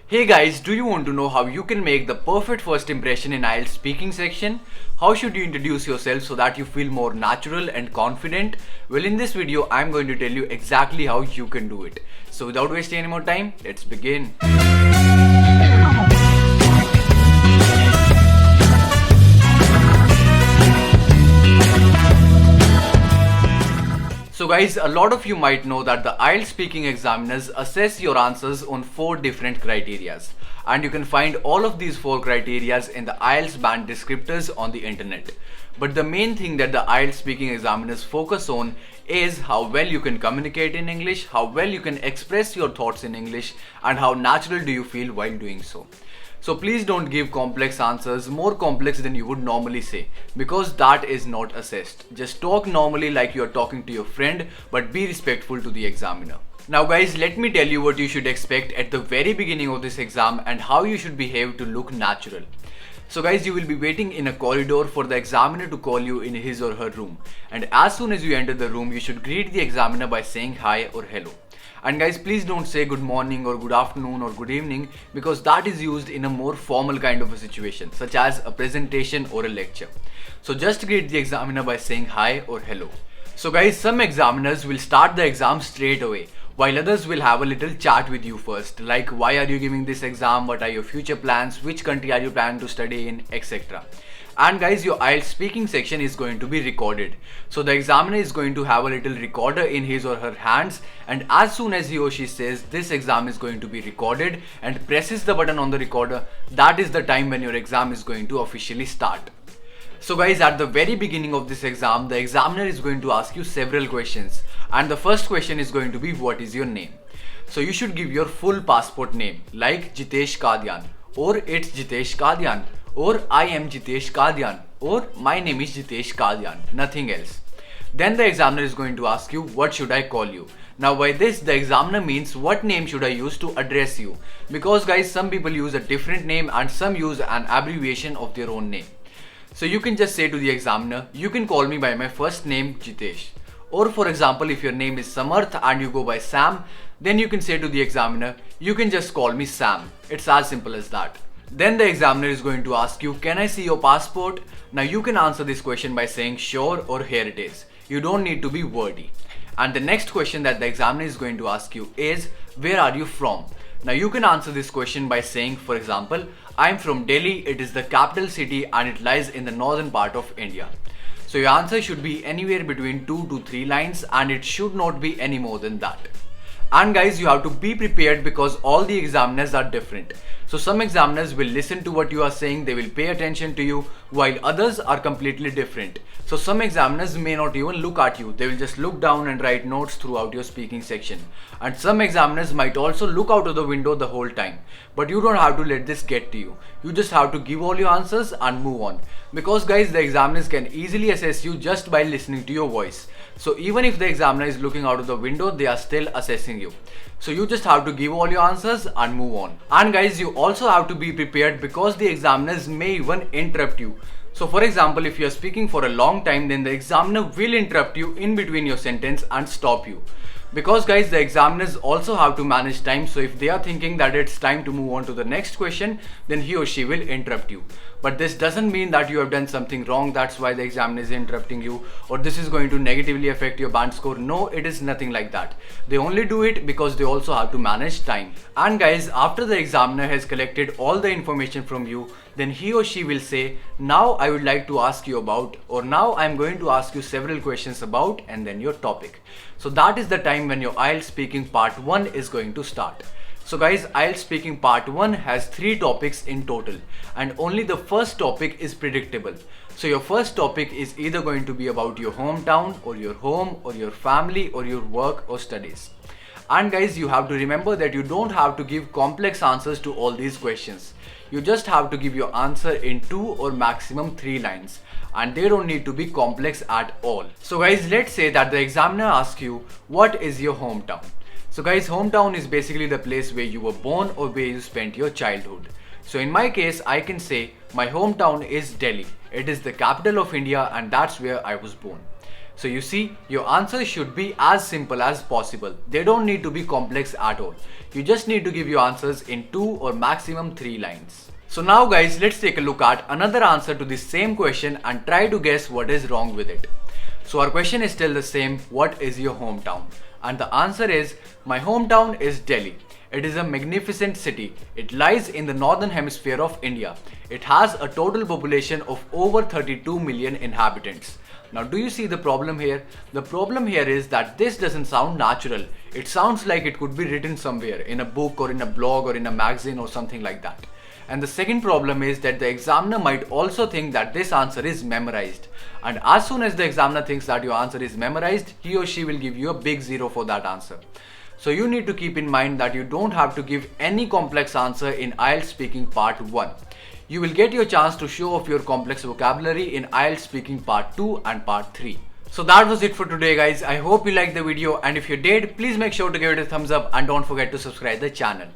Hey guys, do you want to know how you can make the perfect first impression in IELTS speaking section? How should you introduce yourself so that you feel more natural and confident? Well, in this video, I'm going to tell you exactly how you can do it. So without wasting any more time, let's begin. So guys, a lot of you might know that the IELTS speaking examiners assess your answers on 4 different criterias, and you can find all of these 4 criterias in the IELTS band descriptors on the internet. But the main thing that the IELTS speaking examiners focus on is how well you can communicate in English, how well you can express your thoughts in English, and how natural do you feel while doing so. So please don't give complex answers, more complex than you would normally say, because that is not assessed. Just talk normally like you are talking to your friend, but be respectful to the examiner. Now guys, let me tell you what you should expect at the very beginning of this exam and how you should behave to look natural. So guys, you will be waiting in a corridor for the examiner to call you in his or her room. And as soon as you enter the room, you should greet the examiner by saying hi or hello. And guys, please don't say good morning or good afternoon or good evening, because that is used in a more formal kind of a situation, such as a presentation or a lecture. So just greet the examiner by saying hi or hello. So guys, some examiners will start the exam straight away, while others will have a little chat with you first, like why are you giving this exam, what are your future plans, which country are you planning to study in, etc. And guys, your IELTS speaking section is going to be recorded. So the examiner is going to have a little recorder in his or her hands, and as soon as he or she says this exam is going to be recorded and presses the button on the recorder, that is the time when your exam is going to officially start. So guys, at the very beginning of this exam, the examiner is going to ask you several questions, and the first question is going to be what is your name. So you should give your full passport name, like Jitesh Kadyan, or it's Jitesh Kadyan, or I am Jitesh Kadyan, or my name is Jitesh Kadyan, nothing else. Then the examiner is going to ask you what should I call you. Now by this, the examiner means what name should I use to address you, because guys, some people use a different name and some use an abbreviation of their own name. So you can just say to the examiner, you can call me by my first name Jitesh. Or for example, if your name is Samarth and you go by Sam, then you can say to the examiner, you can just call me Sam. It's as simple as that. Then the examiner is going to ask you, can I see your passport? Now you can answer this question by saying sure or here it is. You don't need to be wordy. And the next question that the examiner is going to ask you is, where are you from? Now you can answer this question by saying, for example, I'm from Delhi, it is the capital city and it lies in the northern part of India. So your answer should be anywhere between 2 to 3 lines, and it should not be any more than that. And guys, you have to be prepared because all the examiners are different. So some examiners will listen to what you are saying, they will pay attention to you, while others are completely different. So some examiners may not even look at you, they will just look down and write notes throughout your speaking section. And some examiners might also look out of the window the whole time. But you don't have to let this get to you. You just have to give all your answers and move on. Because guys, the examiners can easily assess you just by listening to your voice. So even if the examiner is looking out of the window, they are still assessing you. So you just have to give all your answers and move on. And guys, you also have to be prepared because the examiners may even interrupt you. So for example, if you are speaking for a long time, then the examiner will interrupt you in between your sentence and stop you. Because guys, the examiners also have to manage time, so if they are thinking that it's time to move on to the next question, then he or she will interrupt you. But this doesn't mean that you have done something wrong, that's why the examiner is interrupting you, or this is going to negatively affect your band score. No, it is nothing like that. They only do it because they also have to manage time. And guys, after the examiner has collected all the information from you, then he or she will say, now I would like to ask you about, or now I'm going to ask you several questions about, and then your topic. So that is the time when your IELTS speaking part 1 is going to start. So guys, IELTS speaking part 1 has 3 topics in total, and only the first topic is predictable. So your first topic is either going to be about your hometown or your home or your family or your work or studies. And guys, you have to remember that you don't have to give complex answers to all these questions. You just have to give your answer in 2 or maximum 3 lines, and they don't need to be complex at all. So guys, let's say that the examiner asks you, what is your hometown? So guys, hometown is basically the place where you were born or where you spent your childhood. So in my case, I can say my hometown is Delhi. It is the capital of India and that's where I was born. So you see, your answers should be as simple as possible. They don't need to be complex at all. You just need to give your answers in 2 or maximum 3 lines. So now guys, let's take a look at another answer to this same question and try to guess what is wrong with it. So our question is still the same, what is your hometown? And the answer is, my hometown is Delhi. It is a magnificent city. It lies in the northern hemisphere of India. It has a total population of over 32 million inhabitants. Now do you see the problem here? The problem here is that this doesn't sound natural. It sounds like it could be written somewhere in a book or in a blog or in a magazine or something like that. And the second problem is that the examiner might also think that this answer is memorized. And as soon as the examiner thinks that your answer is memorized, he or she will give you a big 0 for that answer. So you need to keep in mind that you don't have to give any complex answer in IELTS Speaking Part 1. You will get your chance to show off your complex vocabulary in IELTS Speaking Part 2 and Part 3. So that was it for today guys. I hope you liked the video, and if you did, please make sure to give it a thumbs up and don't forget to subscribe the channel.